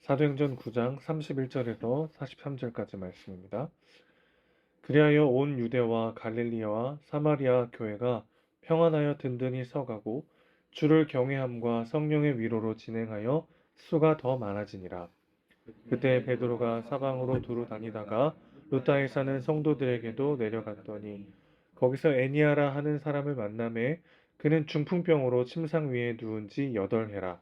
사도행전 9장 31절에서 43절까지 말씀입니다. 그리하여 온 유대와 갈릴리와 사마리아 교회가 평안하여 든든히 서가고 주를 경외함과 성령의 위로로 진행하여 수가 더 많아지니라. 그때 베드로가 사방으로 두루 다니다가 루타에 사는 성도들에게도 내려갔더니 거기서 애니아라 하는 사람을 만나매 그는 중풍병으로 침상 위에 누운 지 8해라.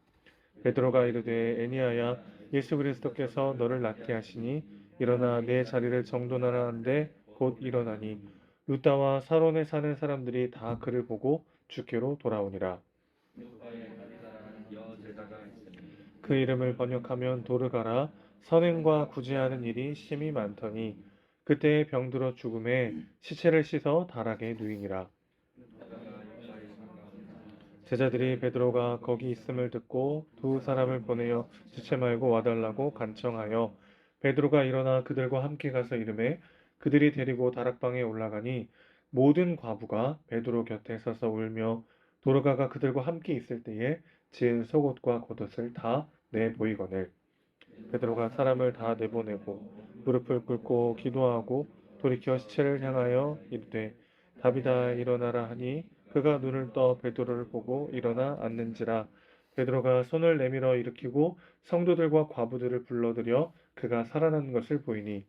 베드로가 이르되 애니아야, 예수 그리스도께서 너를 낫게 하시니 일어나 내 자리를 정돈하라 한데 곧 일어나니 루다와 사론에 사는 사람들이 다 그를 보고 주께로 돌아오니라. 그 이름을 번역하면 도르가라. 선행과 구제하는 일이 심히 많더니 그때에 병들어 죽음에 시체를 씻어 다락에 누이니라. 제자들이 베드로가 거기 있음을 듣고 두 사람을 보내어 지체 말고 와달라고 간청하여 베드로가 일어나 그들과 함께 가서 이르매 그들이 데리고 다락방에 올라가니 모든 과부가 베드로 곁에 서서 울며 도르가가 그들과 함께 있을 때에 지은 속옷과 겉옷을 다 내보이거늘 베드로가 사람을 다 내보내고 무릎을 꿇고 기도하고 돌이켜 시체를 향하여 이르되 다비다 일어나라 하니 그가 눈을 떠 베드로를 보고 일어나 앉는지라. 베드로가 손을 내밀어 일으키고 성도들과 과부들을 불러들여 그가 살아난 것을 보이니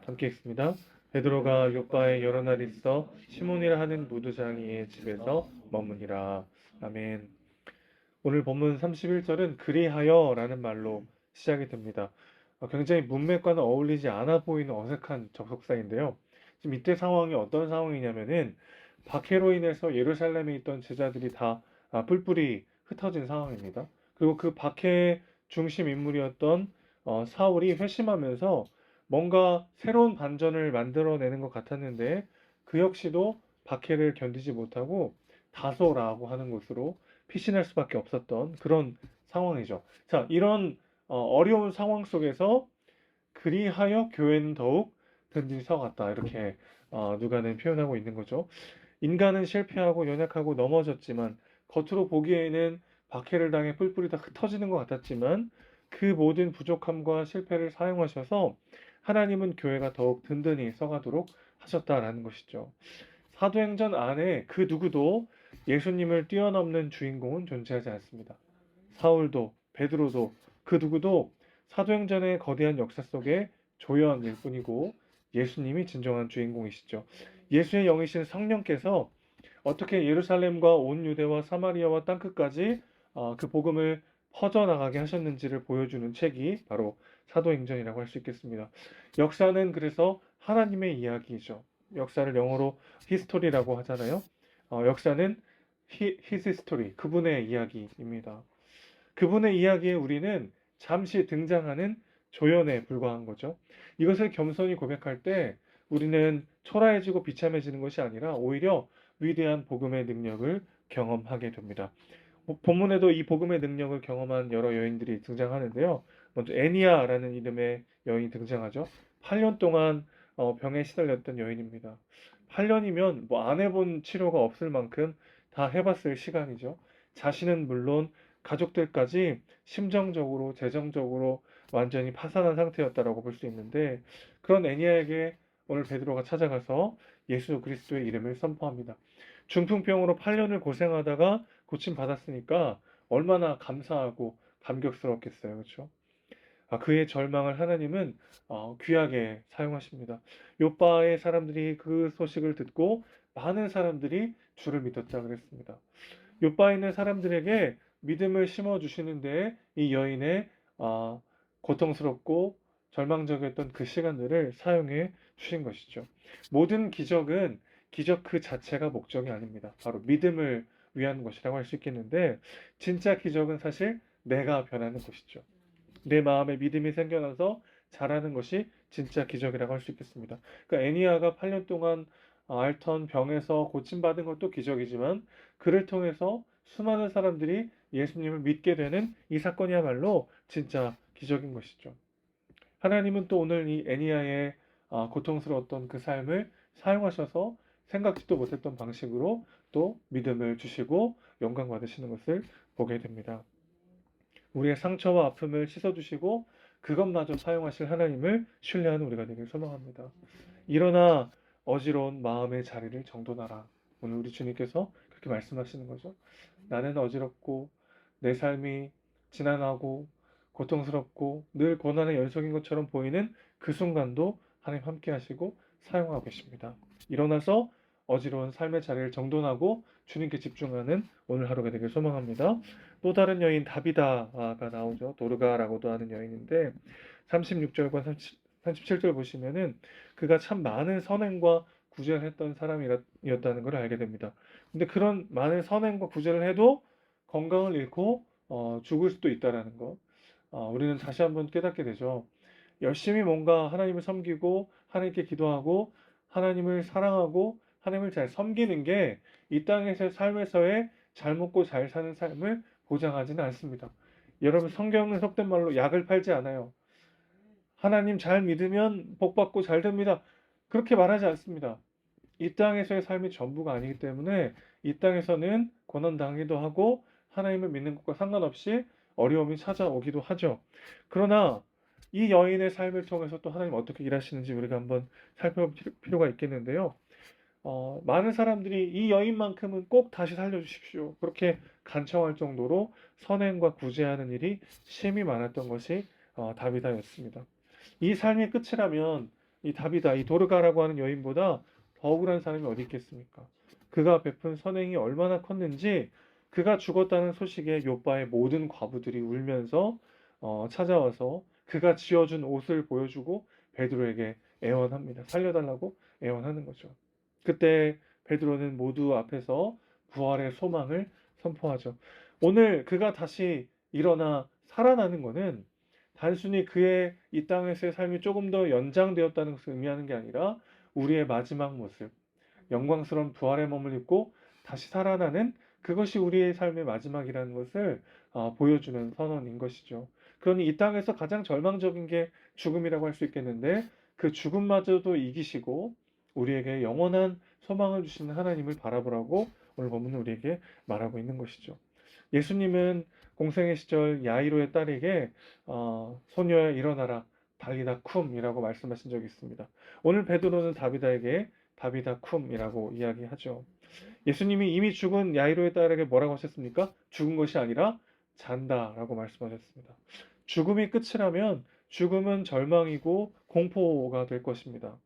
함께 읽습니다. 베드로가 요바에 여러 날 있어 시몬이라 하는 무두장이의 집에서 머무니라. 아멘. 오늘 본문 31절은 그리하여 라는 말로 시작이 됩니다. 굉장히 문맥과는 어울리지 않아 보이는 어색한 접속사인데요. 지금 이때 상황이 어떤 상황이냐면은 박해로 인해서 예루살렘에 있던 제자들이 다 뿔뿔이 흩어진 상황입니다. 그리고 그 박해의 중심 인물이었던 사울이 회심하면서 뭔가 새로운 반전을 만들어내는 것 같았는데 그 역시도 박해를 견디지 못하고 다소라고 하는 곳으로 피신할 수밖에 없었던 그런 상황이죠. 자, 이런 어려운 상황 속에서 그리하여 교회는 더욱 든든히 서갔다. 이렇게 누가는 표현하고 있는 거죠. 인간은 실패하고 연약하고 넘어졌지만 겉으로 보기에는 박해를 당해 뿔뿔이 다 흩어지는 것 같았지만 그 모든 부족함과 실패를 사용하셔서 하나님은 교회가 더욱 든든히 서가도록 하셨다라는 것이죠. 사도행전 안에 그 누구도 예수님을 뛰어넘는 주인공은 존재하지 않습니다. 사울도 베드로도 그 누구도 사도행전의 거대한 역사 속에 조연일 뿐이고 예수님이 진정한 주인공이시죠. 예수의 영이신 성령께서 어떻게 예루살렘과 온 유대와 사마리아와 땅끝까지 그 복음을 퍼져나가게 하셨는지를 보여주는 책이 바로 사도행전이라고 할 수 있겠습니다. 역사는 그래서 하나님의 이야기이죠. 역사를 영어로 히스토리라고 하잖아요. 역사는 his history, 그분의 이야기입니다. 그분의 이야기에 우리는 잠시 등장하는 조연에 불과한 거죠. 이것을 겸손히 고백할 때 우리는 초라해지고 비참해지는 것이 아니라 오히려 위대한 복음의 능력을 경험하게 됩니다. 본문에도 이 복음의 능력을 경험한 여러 여인들이 등장하는데요. 먼저 애니아라는 이름의 여인이 등장하죠. 8년 동안 병에 시달렸던 여인입니다. 8년이면 뭐 안 해본 치료가 없을 만큼 다 해봤을 시간이죠. 자신은 물론 가족들까지 심정적으로, 재정적으로 완전히 파산한 상태였다라고 볼 수 있는데 그런 애니아에게 오늘 베드로가 찾아가서 예수 그리스도의 이름을 선포합니다. 중풍병으로 8년을 고생하다가 고침 받았으니까 얼마나 감사하고 감격스럽겠어요. 그렇죠? 그의 절망을 하나님은 귀하게 사용하십니다. 요바의 사람들이 그 소식을 듣고 많은 사람들이 주를 믿었다 그랬습니다. 요바에 있는 사람들에게 믿음을 심어주시는데 이 여인의 고통스럽고 절망적이었던 그 시간들을 사용해 주신 것이죠. 모든 기적은 기적 그 자체가 목적이 아닙니다. 바로 믿음을 위한 것이라고 할 수 있겠는데 진짜 기적은 사실 내가 변하는 것이죠. 내 마음에 믿음이 생겨나서 자라는 것이 진짜 기적이라고 할 수 있겠습니다. 그러니까 애니아가 8년 동안 앓던 병에서 고침받은 것도 기적이지만 그를 통해서 수많은 사람들이 예수님을 믿게 되는 이 사건이야말로 진짜 기적인 것이죠. 하나님은 또 오늘 이 애니아의 고통스러웠던 그 삶을 사용하셔서 생각지도 못했던 방식으로 또 믿음을 주시고 영광 받으시는 것을 보게 됩니다. 우리의 상처와 아픔을 씻어주시고 그것마저 사용하실 하나님을 신뢰하는 우리가 되길 소망합니다. 일어나 어지러운 마음의 자리를 정돈하라. 오늘 우리 주님께서 그렇게 말씀하시는 거죠. 나는 어지럽고 내 삶이 지난하고 고통스럽고 늘 고난의 연속인 것처럼 보이는 그 순간도 하나님 함께 하시고 사용하고 계십니다. 일어나서 어지러운 삶의 자리를 정돈하고 주님께 집중하는 오늘 하루가 되길 소망합니다. 또 다른 여인 다비다가 나오죠. 도르가라고도 하는 여인인데 36절과 37절 보시면은 그가 참 많은 선행과 구제를 했던 사람이었다는 걸 알게 됩니다. 근데 그런 많은 선행과 구제를 해도 건강을 잃고 죽을 수도 있다라는 것. 우리는 다시 한번 깨닫게 되죠. 열심히 뭔가 하나님을 섬기고 하나님께 기도하고 하나님을 사랑하고 하나님을 잘 섬기는 게 이 땅에서의 삶에서의 잘 먹고 잘 사는 삶을 보장하지는 않습니다. 여러분 성경은 속된 말로 약을 팔지 않아요. 하나님 잘 믿으면 복 받고 잘 됩니다. 그렇게 말하지 않습니다. 이 땅에서의 삶이 전부가 아니기 때문에 이 땅에서는 고난당하기도 하고 하나님을 믿는 것과 상관없이 어려움이 찾아오기도 하죠. 그러나 이 여인의 삶을 통해서 또 하나님 어떻게 일하시는지 우리가 한번 살펴볼 필요가 있겠는데요. 많은 사람들이 이 여인만큼은 꼭 다시 살려주십시오. 그렇게 간청할 정도로 선행과 구제하는 일이 심히 많았던 것이 다비다였습니다. 이 삶의 끝이라면 이 다비다, 이 도르가라고 하는 여인보다 더 억울한 사람이 어디 있겠습니까? 그가 베푼 선행이 얼마나 컸는지 그가 죽었다는 소식에 요바의 모든 과부들이 울면서 찾아와서 그가 지어준 옷을 보여주고 베드로에게 애원합니다. 살려달라고 애원하는 거죠. 그때 베드로는 모두 앞에서 부활의 소망을 선포하죠. 오늘 그가 다시 일어나 살아나는 것은 단순히 그의 이 땅에서의 삶이 조금 더 연장되었다는 것을 의미하는 게 아니라 우리의 마지막 모습, 영광스러운 부활의 몸을 입고 다시 살아나는 그것이 우리의 삶의 마지막이라는 것을 보여주는 선언인 것이죠. 그러니 이 땅에서 가장 절망적인 게 죽음이라고 할 수 있겠는데 그 죽음마저도 이기시고 우리에게 영원한 소망을 주시는 하나님을 바라보라고 오늘 본문은 우리에게 말하고 있는 것이죠. 예수님은 공생의 시절 야이로의 딸에게 소녀야 일어나라 달리다 쿰이라고 말씀하신 적이 있습니다. 오늘 베드로는 다비다에게 다비다 쿰이라고 이야기하죠. 예수님이 이미 죽은 야이로의 딸에게 뭐라고 하셨습니까? 죽은 것이 아니라 잔다라고 말씀하셨습니다. 죽음이 끝이라면 죽음은 절망이고 공포가 될 것입니다.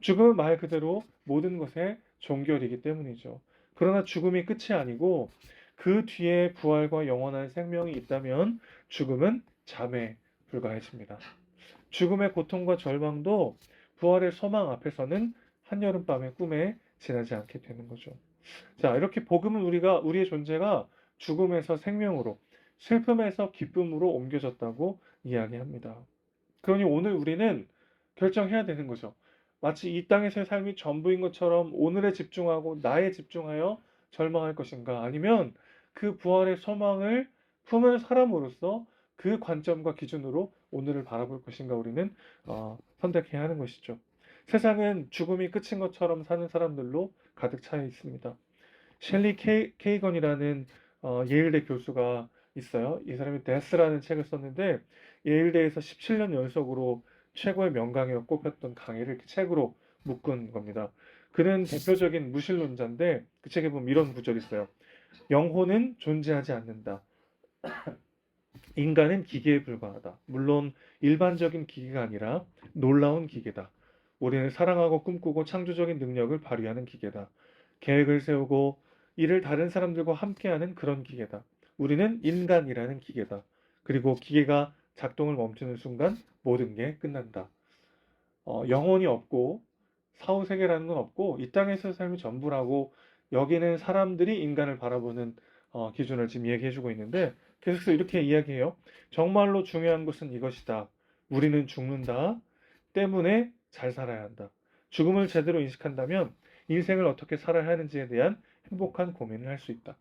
죽음은 말 그대로 모든 것의 종결이기 때문이죠. 그러나 죽음이 끝이 아니고 그 뒤에 부활과 영원한 생명이 있다면 죽음은 잠에 불과해집니다. 죽음의 고통과 절망도 부활의 소망 앞에서는 한여름밤의 꿈에 지나지 않게 되는 거죠. 자, 이렇게 복음은 우리의 존재가 죽음에서 생명으로, 슬픔에서 기쁨으로 옮겨졌다고 이야기합니다. 그러니 오늘 우리는 결정해야 되는 거죠. 마치 이 땅에서의 삶이 전부인 것처럼 오늘에 집중하고 나에 집중하여 절망할 것인가? 아니면 그 부활의 소망을 품은 사람으로서 그 관점과 기준으로 오늘을 바라볼 것인가? 우리는 선택해야 하는 것이죠. 세상은 죽음이 끝인 것처럼 사는 사람들로 가득 차 있습니다. 셸리 케이건이라는 예일대 교수가 있어요. 이 사람이 데스라는 책을 썼는데 예일대에서 17년 연속으로 최고의 명강의로 꼽혔던 강의를 그 책으로 묶은 겁니다. 그는 대표적인 무신론자인데 그 책에 보면 이런 구절이 있어요. 영혼은 존재하지 않는다. 인간은 기계에 불과하다. 물론 일반적인 기계가 아니라 놀라운 기계다. 우리는 사랑하고 꿈꾸고 창조적인 능력을 발휘하는 기계다. 계획을 세우고 일을 다른 사람들과 함께하는 그런 기계다. 우리는 인간이라는 기계다. 그리고 기계가 작동을 멈추는 순간 모든 게 끝난다. 영혼이 없고 사후세계라는 건 없고 이 땅에서 삶이 전부라고 여기는 사람들이 인간을 바라보는 기준을 지금 얘기해주고 있는데 계속해서 이렇게 이야기해요. 정말로 중요한 것은 이것이다. 우리는 죽는다. 때문에 잘 살아야 한다. 죽음을 제대로 인식한다면 인생을 어떻게 살아야 하는지에 대한 행복한 고민을 할 수 있다.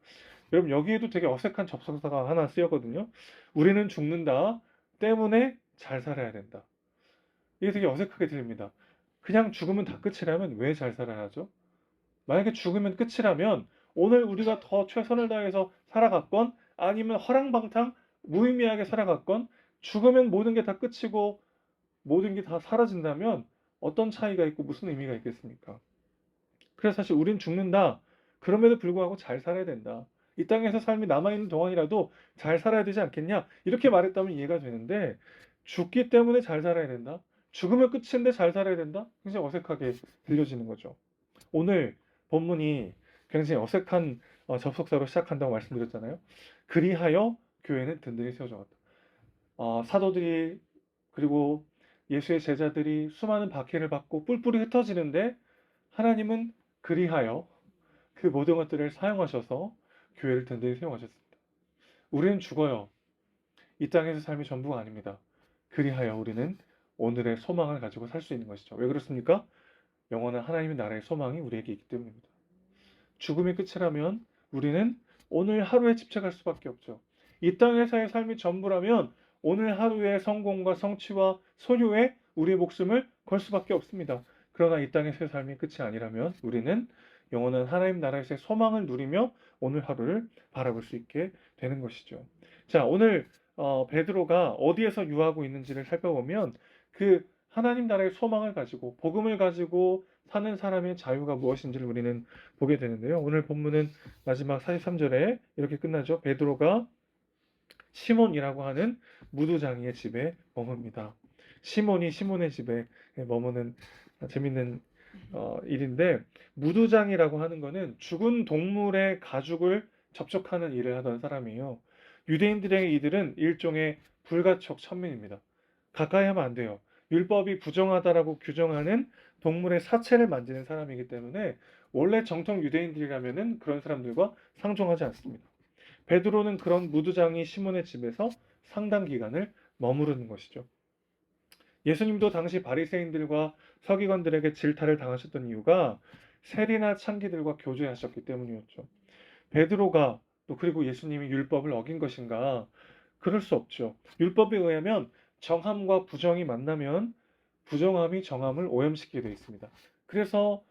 여러분 여기에도 되게 어색한 접속사가 하나 쓰였거든요. 우리는 죽는다. 때문에 잘 살아야 된다. 이게 되게 어색하게 들립니다. 그냥 죽으면 다 끝이라면 왜 잘 살아야 하죠? 만약에 죽으면 끝이라면 오늘 우리가 더 최선을 다해서 살아갔건 아니면 허랑방탕 무의미하게 살아갔건 죽으면 모든 게 다 끝이고 모든 게 다 사라진다면 어떤 차이가 있고 무슨 의미가 있겠습니까? 그래서 사실 우린 죽는다. 그럼에도 불구하고 잘 살아야 된다. 이 땅에서 삶이 남아있는 동안이라도 잘 살아야 되지 않겠냐? 이렇게 말했다면 이해가 되는데 죽기 때문에 잘 살아야 된다. 죽으면 끝인데 잘 살아야 된다? 굉장히 어색하게 들려지는 거죠. 오늘 본문이 굉장히 어색한 접속사로 시작한다고 말씀드렸잖아요. 그리하여 교회는 든든히 세워져갔다. 사도들이 그리고 예수의 제자들이 수많은 박해를 받고 뿔뿔이 흩어지는데 하나님은 그리하여 그 모든 것들을 사용하셔서 교회를 든든히 세워가셨습니다. 우리는 죽어요. 이 땅에서 삶이 전부가 아닙니다. 그리하여 우리는 오늘의 소망을 가지고 살 수 있는 것이죠. 왜 그렇습니까? 영원한 하나님의 나라의 소망이 우리에게 있기 때문입니다. 죽음이 끝이라면 우리는 오늘 하루에 집착할 수밖에 없죠. 이 땅에서의 삶이 전부라면 오늘 하루의 성공과 성취와 소유에 우리의 목숨을 걸 수밖에 없습니다. 그러나 이 땅에서의 삶이 끝이 아니라면 우리는 영원한 하나님 나라에서의 소망을 누리며 오늘 하루를 바라볼 수 있게 되는 것이죠. 자, 오늘 베드로가 어디에서 유하고 있는지를 살펴보면 그 하나님 나라의 소망을 가지고 복음을 가지고 사는 사람의 자유가 무엇인지를 우리는 보게 되는데요. 오늘 본문은 마지막 43절에 이렇게 끝나죠. 베드로가 시몬이라고 하는 무두장이의 집에 머뭅니다. 시몬이 시몬의 집에 머무는 재밌는 일인데 무두장이라고 하는 것은 죽은 동물의 가죽을 접촉하는 일을 하던 사람이에요. 유대인들에게 이들은 일종의 불가촉 천민입니다. 가까이 하면 안 돼요. 율법이 부정하다라고 규정하는 동물의 사체를 만지는 사람이기 때문에 원래 정통 유대인들이라면은 그런 사람들과 상종하지 않습니다. 베드로는 그런 무두장이 시몬의 집에서 상당 기간을 머무르는 것이죠. 예수님도 당시 바리새인들과 서기관들에게 질타를 당하셨던 이유가 세리나 창기들과 교제하셨기 때문이었죠. 베드로가 또 그리고 예수님이 율법을 어긴 것인가? 그럴 수 없죠. 율법에 의하면 정함과 부정이 만나면 부정함이 정함을 오염시키게 되어 있습니다. 그래서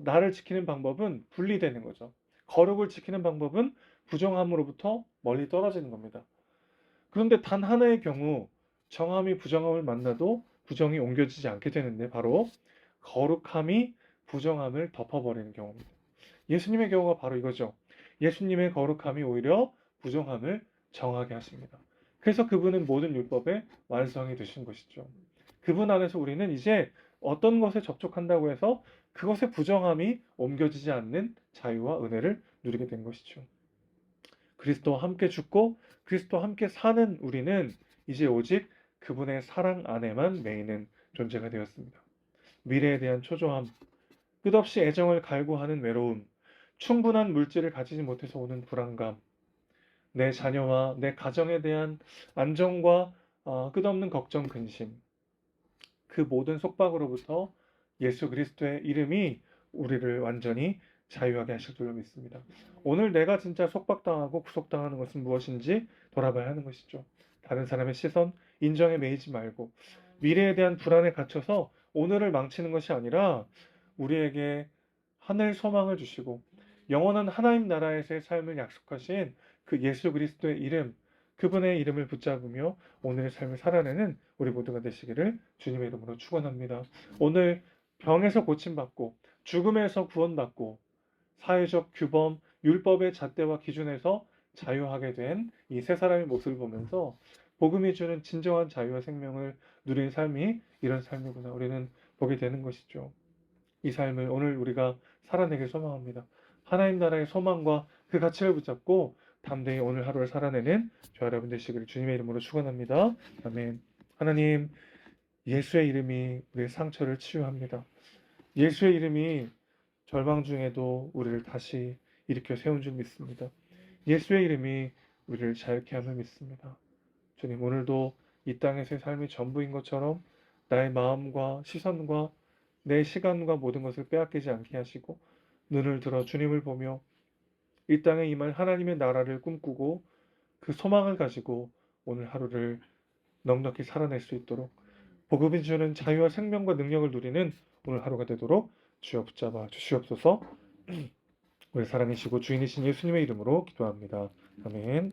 나를 지키는 방법은 분리되는 거죠. 거룩을 지키는 방법은 부정함으로부터 멀리 떨어지는 겁니다. 그런데 단 하나의 경우 정함이 부정함을 만나도 부정이 옮겨지지 않게 되는데 바로 거룩함이 부정함을 덮어버리는 경우입니다. 예수님의 경우가 바로 이거죠. 예수님의 거룩함이 오히려 부정함을 정하게 하십니다. 그래서 그분은 모든 율법의 완성이 되신 것이죠. 그분 안에서 우리는 이제 어떤 것에 접촉한다고 해서 그것의 부정함이 옮겨지지 않는 자유와 은혜를 누리게 된 것이죠. 그리스도와 함께 죽고 그리스도와 함께 사는 우리는 이제 오직 그분의 사랑 안에만 매이는 존재가 되었습니다. 미래에 대한 초조함, 끝없이 애정을 갈구하는 외로움, 충분한 물질을 가지지 못해서 오는 불안감, 내 자녀와 내 가정에 대한 안정과 끝없는 걱정, 근심, 그 모든 속박으로부터 예수 그리스도의 이름이 우리를 완전히 자유하게 하실 줄로 믿습니다. 오늘 내가 진짜 속박당하고 구속당하는 것은 무엇인지 돌아봐야 하는 것이죠. 다른 사람의 시선, 인정에 매이지 말고 미래에 대한 불안에 갇혀서 오늘을 망치는 것이 아니라 우리에게 하늘 소망을 주시고 영원한 하나님 나라에서의 삶을 약속하신 그 예수 그리스도의 이름, 그분의 이름을 붙잡으며 오늘의 삶을 살아내는 우리 모두가 되시기를 주님의 이름으로 축원합니다. 오늘 병에서 고침받고 죽음에서 구원받고 사회적 규범, 율법의 잣대와 기준에서 자유하게 된 이 세 사람의 모습을 보면서 복음이 주는 진정한 자유와 생명을 누린 삶이 이런 삶이구나 우리는 보게 되는 것이죠. 이 삶을 오늘 우리가 살아내길 소망합니다. 하나님 나라의 소망과 그 가치를 붙잡고 담대히 오늘 하루를 살아내는 저와 여러분 되시기를 주님의 이름으로 축원합니다. 아멘. 하나님, 예수의 이름이 우리의 상처를 치유합니다. 예수의 이름이 절망 중에도 우리를 다시 일으켜 세운 줄 믿습니다. 예수의 이름이 우리를 자유케 함을 믿습니다. 주님, 오늘도 이 땅에서의 삶이 전부인 것처럼 나의 마음과 시선과 내 시간과 모든 것을 빼앗기지 않게 하시고 눈을 들어 주님을 보며 이 땅에 임할 하나님의 나라를 꿈꾸고 그 소망을 가지고 오늘 하루를 넉넉히 살아낼 수 있도록 복음이 주는 자유와 생명과 능력을 누리는 오늘 하루가 되도록 주여 붙잡아 주시옵소서. 우리 사랑이시고 주인이신 예수님의 이름으로 기도합니다. 아멘.